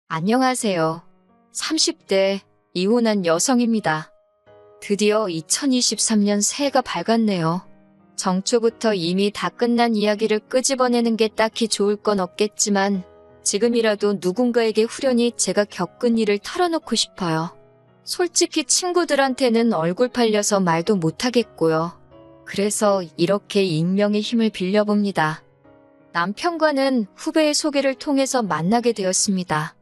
안녕하세요. 30대 이혼한 여성입니다. 드디어 2023년 새해가 밝았네요. 정초부터 이미 다 끝난 이야기를 끄집어내는 게 딱히 좋을 건 없겠지만 지금이라도 누군가에게 후련히 제가 겪은 일을 털어놓고 싶어요. 솔직히 친구들한테는 얼굴 팔려서 말도 못하겠고요. 그래서 이렇게 익명의 힘을 빌려봅니다. 남편과는 후배의 소개를 통해서 만나게 되었습니다.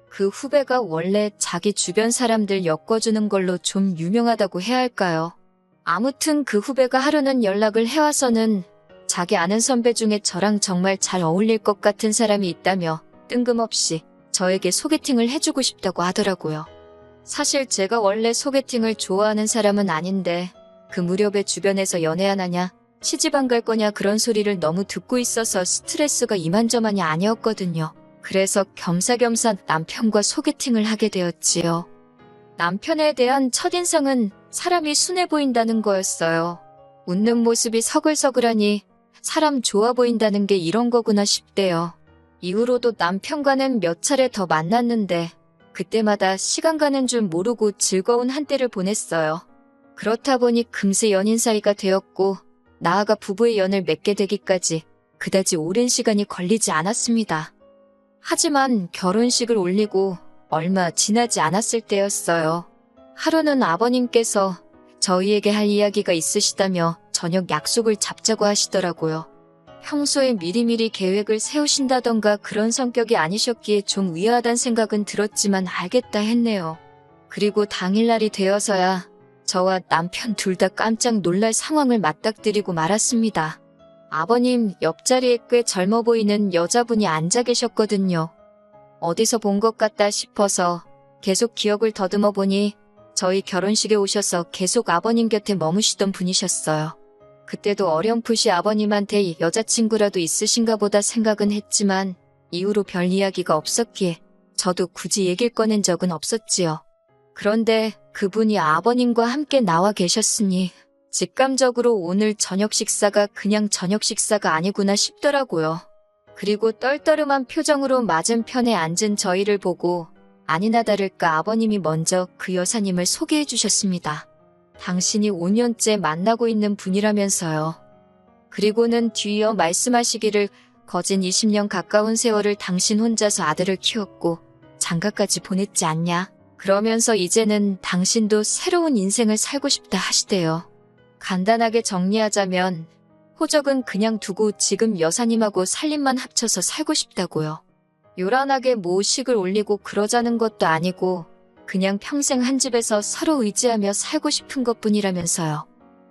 그 후배가 원래 자기 주변 사람들 엮어주는 걸로 좀 유명하다고 해야 할까요? 아무튼 그 후배가 하루는 연락을 해와서는 자기 아는 선배 중에 저랑 정말 잘 어울릴 것 같은 사람이 있다며 뜬금없이 저에게 소개팅을 해주고 싶다고 하더라고요. 사실 제가 원래 소개팅을 좋아하는 사람은 아닌데 그 무렵에 주변에서 연애하느냐, 시집 안 갈 거냐 그런 소리를 너무 듣고 있어서 스트레스가 이만저만이 아니었거든요. 그래서 겸사겸사 남편과 소개팅을 하게 되었지요. 남편에 대한 첫인상은 사람이 순해 보인다는 거였어요. 웃는 모습이 서글서글하니 사람 좋아 보인다는 게 이런 거구나 싶대요. 이후로도 남편과는 몇 차례 더 만났는데 그때마다 시간 가는 줄 모르고 즐거운 한때를 보냈어요. 그렇다 보니 금세 연인 사이가 되었고 나아가 부부의 연을 맺게 되기까지 그다지 오랜 시간이 걸리지 않았습니다. 하지만 결혼식을 올리고 얼마 지나지 않았을 때였어요. 하루는 아버님께서 저희에게 할 이야기가 있으시다며 저녁 약속을 잡자고 하시더라고요. 평소에 미리미리 계획을 세우신다던가 그런 성격이 아니셨기에 좀 의아하단 생각은 들었지만 알겠다 했네요. 그리고 당일날이 되어서야 저와 남편 둘 다 깜짝 놀랄 상황을 맞닥뜨리고 말았습니다. 아버님 옆자리에 꽤 젊어 보이는 여자분이 앉아 계셨거든요. 어디서 본 것 같다 싶어서 계속 기억을 더듬어 보니 저희 결혼식에 오셔서 계속 아버님 곁에 머무시던 분이셨어요. 그때도 어렴풋이 아버님한테 여자친구라도 있으신가 보다 생각은 했지만 이후로 별 이야기가 없었기에 저도 굳이 얘기를 꺼낸 적은 없었지요. 그런데 그분이 아버님과 함께 나와 계셨으니 직감적으로 오늘 저녁 식사가 그냥 저녁 식사가 아니구나 싶더라고요. 그리고 떨떠름한 표정으로 맞은편에 앉은 저희를 보고 아니나 다를까 아버님이 먼저 그 여사님을 소개해 주셨습니다. 당신이 5년째 만나고 있는 분이라면서요. 그리고는 뒤이어 말씀하시기를 거진 20년 가까운 세월을 당신 혼자서 아들을 키웠고 장가까지 보냈지 않냐. 그러면서 이제는 당신도 새로운 인생을 살고 싶다 하시대요. 간단하게 정리하자면 호적은 그냥 두고 지금 여사님하고 살림만 합쳐서 살고 싶다고요. 요란하게 모식을 올리고 그러자는 것도 아니고 그냥 평생 한 집에서 서로 의지하며 살고 싶은 것뿐이라면서요.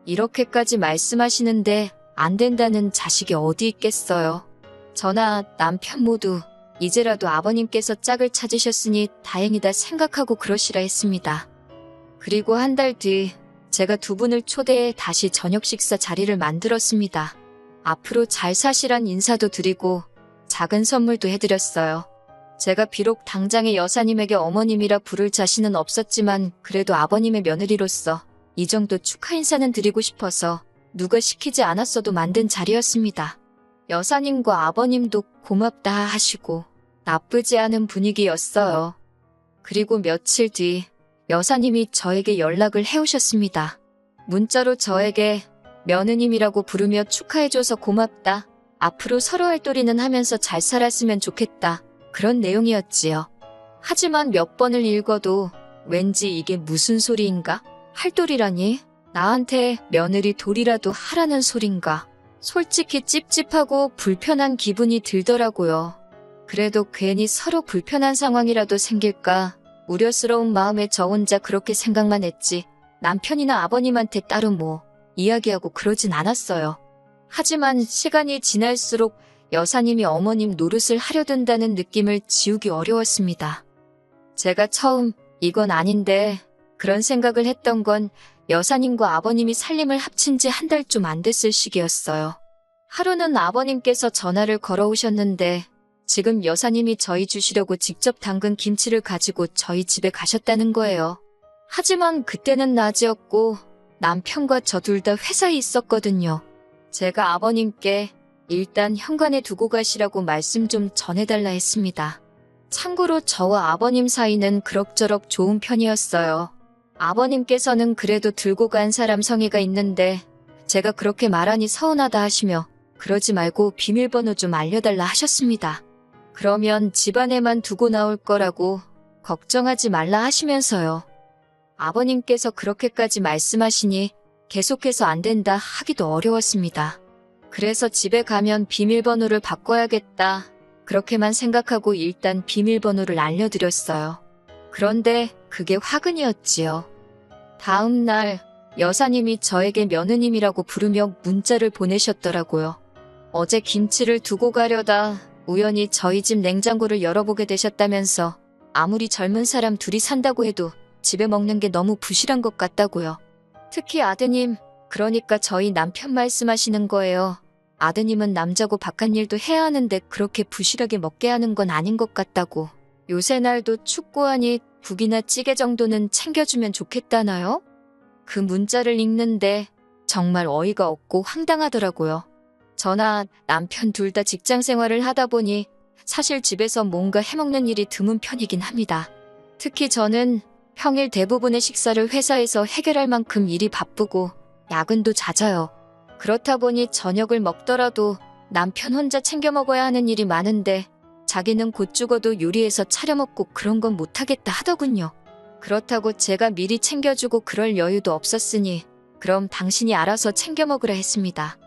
이렇게까지 말씀하시는데 안 된다는 자식이 어디 있겠어요. 저나 남편 모두 이제라도 아버님께서 짝을 찾으셨으니 다행이다 생각하고 그러시라 했습니다. 그리고 한 달 뒤 제가 두 분을 초대해 다시 저녁 식사 자리를 만들었습니다. 앞으로 잘 사시란 인사도 드리고 작은 선물도 해드렸어요. 제가 비록 당장의 여사님에게 어머님이라 부를 자신은 없었지만 그래도 아버님의 며느리로서 이 정도 축하 인사는 드리고 싶어서 누가 시키지 않았어도 만든 자리였습니다. 여사님과 아버님도 고맙다 하시고 나쁘지 않은 분위기였어요. 그리고 며칠 뒤 여사님이 저에게 연락을 해오셨습니다. 문자로 저에게 며느님이라고 부르며 축하해줘서 고맙다. 앞으로 서로 할도리는 하면서 잘 살았으면 좋겠다. 그런 내용이었지요. 하지만 몇 번을 읽어도 왠지 이게 무슨 소리인가? 할도리라니? 나한테 며느리 돌이라도 하라는 소린가? 솔직히 찝찝하고 불편한 기분이 들더라고요. 그래도 괜히 서로 불편한 상황이라도 생길까 우려스러운 마음에 저 혼자 그렇게 생각만 했지 남편이나 아버님한테 따로 뭐 이야기하고 그러진 않았어요. 하지만 시간이 지날수록 여사님이 어머님 노릇을 하려 든다는 느낌을 지우기 어려웠습니다. 제가 처음 이건 아닌데 그런 생각을 했던 건 여사님과 아버님이 살림을 합친 지 한 달 좀 안 됐을 시기였어요. 하루는 아버님께서 전화를 걸어오셨는데 지금 여사님이 저희 주시려고 직접 담근 김치를 가지고 저희 집에 가셨다는 거예요. 하지만 그때는 낮이었고 남편과 저 둘 다 회사에 있었거든요. 제가 아버님께 일단 현관에 두고 가시라고 말씀 좀 전해달라 했습니다. 참고로 저와 아버님 사이는 그럭저럭 좋은 편이었어요. 아버님께서는 그래도 들고 간 사람 성의가 있는데 제가 그렇게 말하니 서운하다 하시며 그러지 말고 비밀번호 좀 알려달라 하셨습니다. 그러면 집안에만 두고 나올 거라고 걱정하지 말라 하시면서요. 아버님께서 그렇게까지 말씀하시니 계속해서 안 된다 하기도 어려웠습니다. 그래서 집에 가면 비밀번호를 바꿔야겠다. 그렇게만 생각하고 일단 비밀번호를 알려드렸어요. 그런데 그게 화근이었지요. 다음 날 여사님이 저에게 며느님이라고 부르며 문자를 보내셨더라고요. 어제 김치를 두고 가려다 우연히 저희 집 냉장고를 열어보게 되셨다면서 아무리 젊은 사람 둘이 산다고 해도 집에 먹는 게 너무 부실한 것 같다고요. 특히 아드님, 그러니까 저희 남편 말씀하시는 거예요. 아드님은 남자고 바깥일도 해야 하는데 그렇게 부실하게 먹게 하는 건 아닌 것 같다고. 요새 날도 춥고하니 국이나 찌개 정도는 챙겨주면 좋겠다나요? 그 문자를 읽는데 정말 어이가 없고 황당하더라고요. 저나 남편 둘 다 직장 생활을 하다 보니 사실 집에서 뭔가 해먹는 일이 드문 편이긴 합니다. 특히 저는 평일 대부분의 식사를 회사에서 해결할 만큼 일이 바쁘고 야근도 잦아요. 그렇다 보니 저녁을 먹더라도 남편 혼자 챙겨 먹어야 하는 일이 많은데 자기는 곧 죽어도 요리해서 차려 먹고 그런 건 못하겠다 하더군요. 그렇다고 제가 미리 챙겨주고 그럴 여유도 없었으니 그럼 당신이 알아서 챙겨 먹으라 했습니다.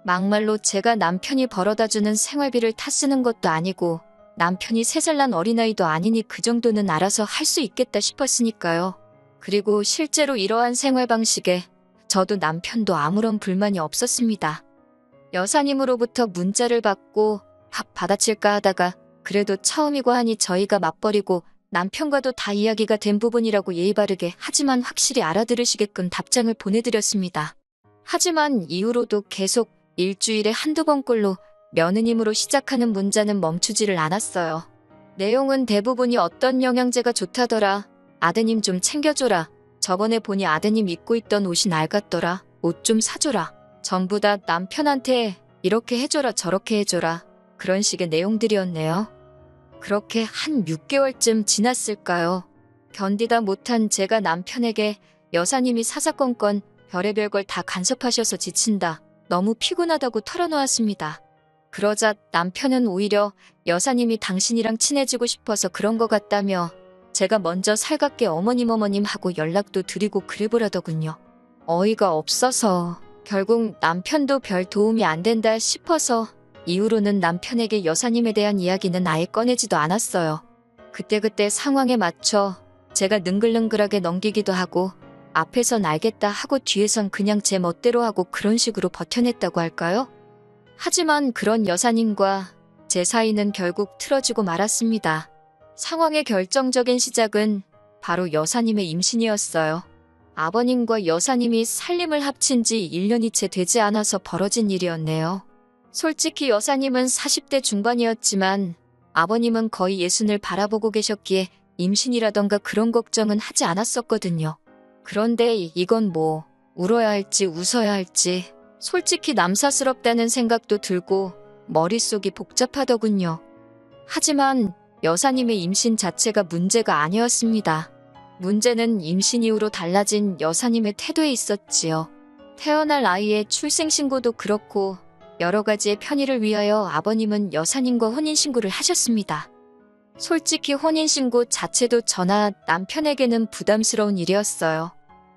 막말로 제가 남편이 벌어다주는 생활비를 타 쓰는 것도 아니고 남편이 3살 난 어린아이도 아니니 그 정도는 알아서 할 수 있겠다 싶었으니까요. 그리고 실제로 이러한 생활 방식에 저도 남편도 아무런 불만이 없었습니다. 여사님으로부터 문자를 받고 밥 받아칠까 하다가 그래도 처음이고 하니 저희가 맞벌이고 남편과도 다 이야기가 된 부분이라고 예의 바르게 하지만 확실히 알아들으시게끔 답장을 보내드렸습니다. 하지만 이후로도 계속 일주일에 한두 번꼴로 며느님으로 시작하는 문자는 멈추지를 않았어요. 내용은 대부분이 어떤 영양제가 좋다더라. 아드님 좀 챙겨줘라. 저번에 보니 아드님 입고 있던 옷이 낡았더라. 옷 좀 사줘라. 전부 다 남편한테 이렇게 해줘라 저렇게 해줘라. 그런 식의 내용들이었네요. 그렇게 한 6개월쯤 지났을까요? 견디다 못한 제가 남편에게 여사님이 사사건건 별의별 걸 다 간섭하셔서 지친다. 너무 피곤하다고 털어놓았습니다. 그러자 남편은 오히려 여사님이 당신이랑 친해지고 싶어서 그런 것 같다며 제가 먼저 살갑게 어머님 하고 연락도 드리고 그래보라더군요. 어이가 없어서 결국 남편도 별 도움이 안 된다 싶어서 이후로는 남편에게 여사님에 대한 이야기는 아예 꺼내지도 않았어요. 그때그때 상황에 맞춰 제가 능글능글하게 넘기기도 하고 앞에선 알겠다 하고 뒤에선 그냥 제 멋대로 하고 그런 식으로 버텨냈다고 할까요? 하지만 그런 여사님과 제 사이는 결국 틀어지고 말았습니다. 상황의 결정적인 시작은 바로 여사님의 임신이었어요. 아버님과 여사님이 살림을 합친 지 1년이 채 되지 않아서 벌어진 일이었네요. 솔직히 여사님은 40대 중반이었지만 아버님은 거의 60을 바라보고 계셨기에 임신이라던가 그런 걱정은 하지 않았었거든요. 그런데 이건 뭐 울어야 할지 웃어야 할지 솔직히 남사스럽다는 생각도 들고 머릿속이 복잡하더군요. 하지만 여사님의 임신 자체가 문제가 아니었습니다. 문제는 임신 이후로 달라진 여사님의 태도에 있었지요. 태어날 아이의 출생신고도 그렇고 여러 가지의 편의를 위하여 아버님은 여사님과 혼인신고를 하셨습니다. 솔직히 혼인신고 자체도 저나 남편에게는 부담스러운 일이었어요.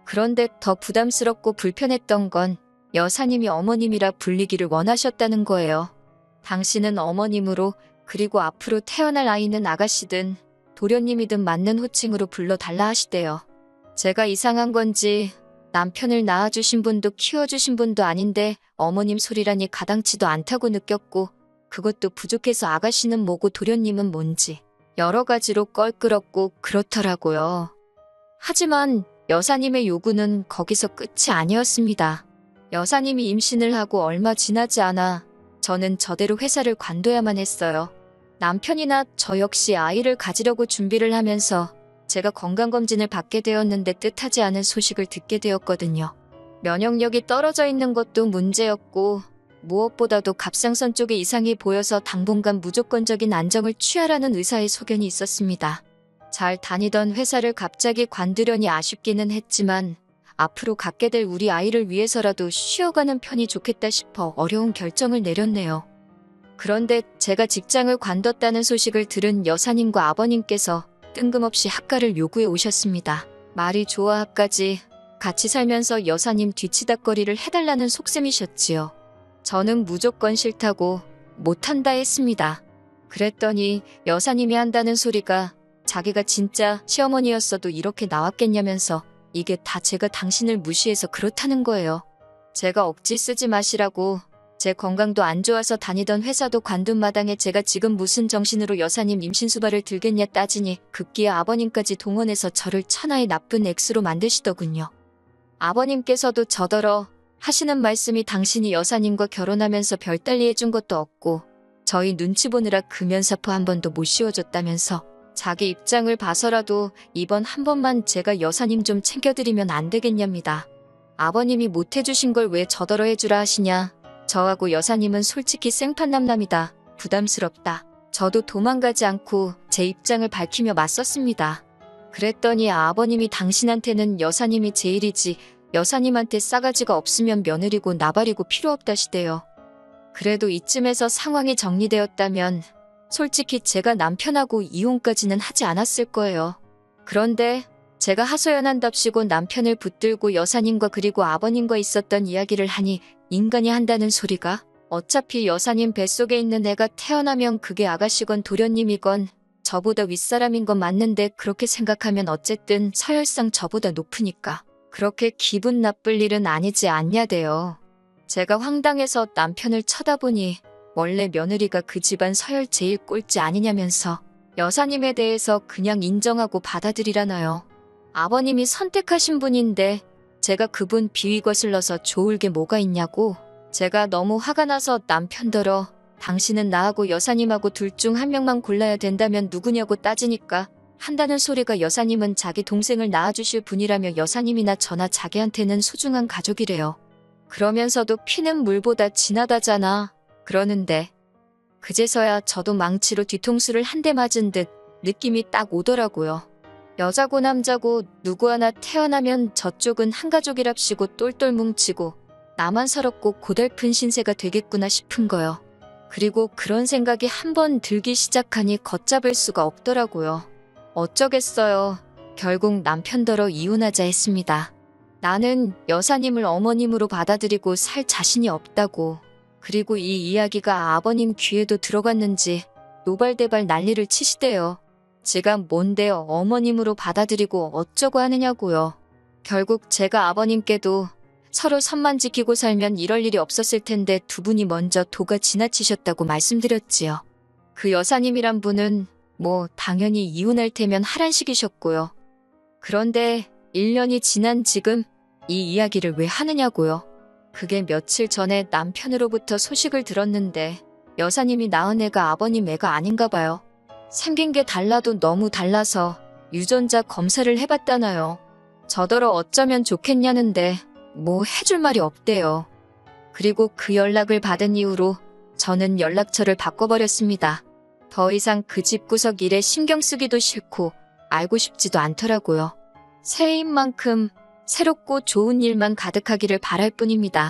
그런데 더 부담스럽고 불편했던 건 여사님이 어머님이라 불리기를 원하셨다는 거예요. 당신은 어머님으로 그리고 앞으로 태어날 아이는 아가씨든 도련님이든 맞는 호칭으로 불러달라 하시대요. 제가 이상한 건지 남편을 낳아주신 분도 키워주신 분도 아닌데 어머님 소리라니 가당치도 않다고 느꼈고 그것도 부족해서 아가씨는 뭐고 도련님은 뭔지 여러 가지로 껄끄럽고 그렇더라고요. 하지만 여사님의 요구는 거기서 끝이 아니었습니다. 여사님이 임신을 하고 얼마 지나지 않아 저는 저대로 회사를 관둬야만 했어요. 남편이나 저 역시 아이를 가지려고 준비를 하면서 제가 건강검진을 받게 되었는데 뜻하지 않은 소식을 듣게 되었거든요. 면역력이 떨어져 있는 것도 문제였고 무엇보다도 갑상선 쪽에 이상이 보여서 당분간 무조건적인 안정을 취하라는 의사의 소견이 있었습니다. 잘 다니던 회사를 갑자기 관두려니 아쉽기는 했지만 앞으로 갖게 될 우리 아이를 위해서라도 쉬어가는 편이 좋겠다 싶어 어려운 결정을 내렸네요. 그런데 제가 직장을 관뒀다는 소식을 들은 여사님과 아버님께서 뜬금없이 학가를 요구해 오셨습니다. 말이 좋아 학가지 같이 살면서 여사님 뒤치다꺼리를 해달라는 속셈이셨지요. 저는 무조건 싫다고 못한다 했습니다. 그랬더니 여사님이 한다는 소리가 자기가 진짜 시어머니였어도 이렇게 나왔겠냐면서 이게 다 제가 당신을 무시해서 그렇다는 거예요. 제가 억지 쓰지 마시라고 제 건강도 안 좋아서 다니던 회사도 관둔 마당에 제가 지금 무슨 정신으로 여사님 임신수발을 들겠냐 따지니 급기야 아버님까지 동원해서 저를 천하의 나쁜 X로 만드시더군요. 아버님께서도 저더러 하시는 말씀이 당신이 여사님과 결혼하면서 별달리 해준 것도 없고 저희 눈치 보느라 금연사포 한 번도 못 씌워줬다면서 자기 입장을 봐서라도 이번 한 번만 제가 여사님 좀 챙겨드리면 안 되겠냐입니다. 아버님이 못 해주신 걸 왜 저더러 해주라 하시냐. 저하고 여사님은 솔직히 생판남남이다. 부담스럽다. 저도 도망가지 않고 제 입장을 밝히며 맞섰습니다. 그랬더니 아버님이 당신한테는 여사님이 제일이지 여사님한테 싸가지가 없으면 며느리고 나발이고 필요 없다시대요. 그래도 이쯤에서 상황이 정리되었다면 솔직히 제가 남편하고 이혼까지는 하지 않았을 거예요. 그런데 제가 하소연한답시고 남편을 붙들고 여사님과 그리고 아버님과 있었던 이야기를 하니 인간이 한다는 소리가 어차피 여사님 뱃속에 있는 애가 태어나면 그게 아가씨건 도련님이건 저보다 윗사람인 건 맞는데 그렇게 생각하면 어쨌든 서열상 저보다 높으니까 그렇게 기분 나쁠 일은 아니지 않냐대요. 제가 황당해서 남편을 쳐다보니 원래 며느리가 그 집안 서열 제일 꼴찌 아니냐면서 여사님에 대해서 그냥 인정하고 받아들이라나요. 아버님이 선택하신 분인데 제가 그분 비위 거슬러서 좋을 게 뭐가 있냐고. 제가 너무 화가 나서 남편더러 당신은 나하고 여사님하고 둘 중 한 명만 골라야 된다면 누구냐고 따지니까 한다는 소리가 여사님은 자기 동생을 낳아주실 분이라며 여사님이나 저나 자기한테는 소중한 가족이래요. 그러면서도 피는 물보다 진하다잖아. 그러는데 그제서야 저도 망치로 뒤통수를 한 대 맞은 듯 느낌이 딱 오더라고요. 여자고 남자고 누구 하나 태어나면 저쪽은 한 가족이랍시고 똘똘 뭉치고 나만 서럽고 고달픈 신세가 되겠구나 싶은 거요. 그리고 그런 생각이 한번 들기 시작하니 걷잡을 수가 없더라고요. 어쩌겠어요. 결국 남편더러 이혼하자 했습니다. 나는 여사님을 어머님으로 받아들이고 살 자신이 없다고. 그리고 이 이야기가 아버님 귀에도 들어갔는지 노발대발 난리를 치시대요. 제가 뭔데요 어머님으로 받아들이고 어쩌고 하느냐고요. 결국 제가 아버님께도 서로 선만 지키고 살면 이럴 일이 없었을 텐데 두 분이 먼저 도가 지나치셨다고 말씀드렸지요. 그 여사님이란 분은 뭐 당연히 이혼할 테면 하란식이셨고요. 그런데 1년이 지난 지금 이 이야기를 왜 하느냐고요. 그게 며칠 전에 남편으로부터 소식을 들었는데 여사님이 낳은 애가 아버님 애가 아닌가 봐요. 생긴 게 달라도 너무 달라서 유전자 검사를 해봤다나요. 저더러 어쩌면 좋겠냐는데 뭐 해줄 말이 없대요. 그리고 그 연락을 받은 이후로 저는 연락처를 바꿔버렸습니다. 더 이상 그 집구석 일에 신경 쓰기도 싫고 알고 싶지도 않더라고요. 새해인 만큼 새롭고 좋은 일만 가득하기를 바랄 뿐입니다.